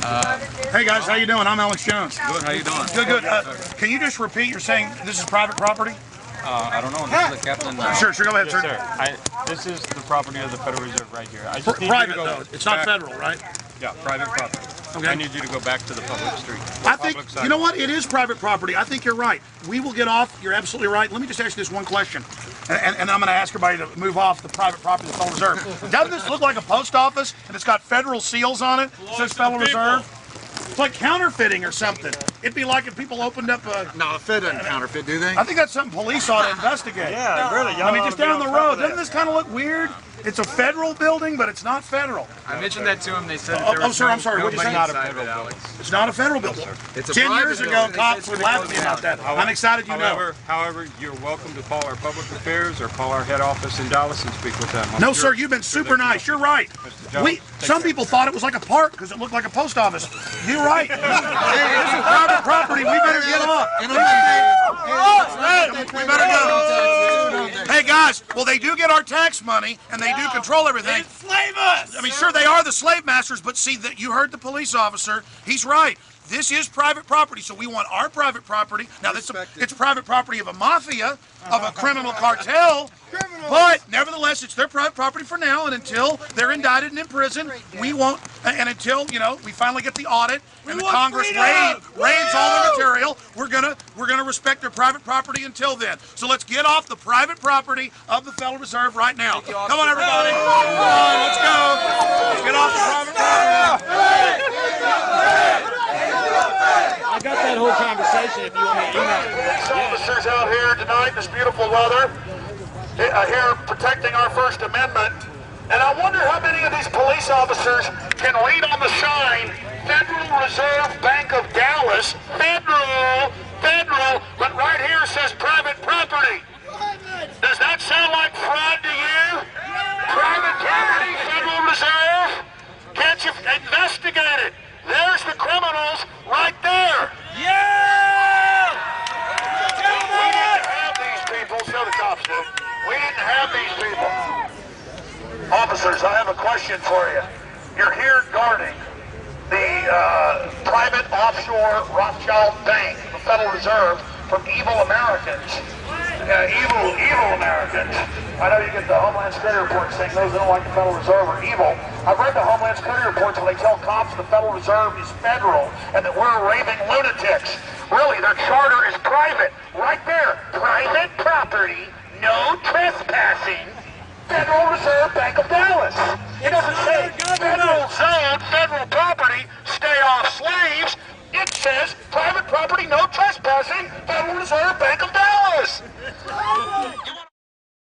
Hey guys, how you doing? I'm Alex Jones. Good, how you doing? Good, good. Can you just repeat? You're saying this is private property? I don't know. This is the captain. Sure, go ahead, Yes, sir. sir. This is the property of the Federal Reserve right here. I just need Private you to go though. It's not back- federal, right? Yeah, private property. Okay. I need you to go back to the public street. I think, Public side. you know what? It is private property. I think you're right. We will get off. You're absolutely right. Let me just ask you this one question. And I'm going to ask everybody to move off the private property of the Federal Reserve. Doesn't this look like a post office? And it's got federal seals on it? It says Federal Reserve. It's like counterfeiting or something. It'd be like if people opened up a... No, the Fed doesn't counterfeit, do they? I think that's something police ought to investigate. Yeah, really. I mean, just down the road. Doesn't this kind of look weird? It's a federal building, but it's not federal. I mentioned that to him. They said that Oh, there was sir, I'm sorry. no What'd you say? money Not a inside of it, federal Alex. It's not a federal building. It's a 10 private years ago, building. cops would laugh at me about that. I'm excited you know. However, you're welcome to call our public affairs or call our head office in Dallas and speak with them. I'm No, sure- sir, you've been super nice. You're right. Mr. Jones, take Some care. people thought it was like a park because it looked like a post office. You're right. This is private property. We better get off. We better go. Hey, guys, well, they do get our tax money, and they do control everything. Enslave us! I mean, sure, they are the slave masters, but see, that you heard the police officer. He's right. This is private property, so we want our private property. Now, it's private property of a mafia, of a criminal cartel, but nevertheless, it's their private property for now, and until they're indicted and in prison, we won't, and until, you know, we finally get the audit and the Congress raids all the material, we're gonna respect their private property until then. So let's get off the private property of the Federal Reserve right now. Come on, everybody. Come on, let's go. Let's get off the private property. I got that whole conversation if you want me to email it. Police officers out here tonight in this beautiful weather, here protecting our First Amendment. And I wonder how many of these police officers can read on the sign, Federal Reserve Bank of Dallas, Federal, but right here says private property. Does that sound like fraud to you? Private property, Federal Reserve? Can't you investigate it? There's the criminals right there. Yeah! We didn't have these people, so the cops did. We didn't have these people. Officers, I have a question for you. You're here guarding the private offshore Rothschild Bank, the Federal Reserve, from evil Americans. Evil Americans. I know you get the Homeland Security reports saying those that don't like the Federal Reserve are evil. I've read the Homeland Security reports where they tell cops the Federal Reserve is federal and that we're raving lunatics. Really, their charter is private. Right there. Private property, no trespassing. Federal Reserve Bank of Dallas. It doesn't say federal zone, federal property, stay off slaves. It says private property, no trespassing, Federal Reserve Bank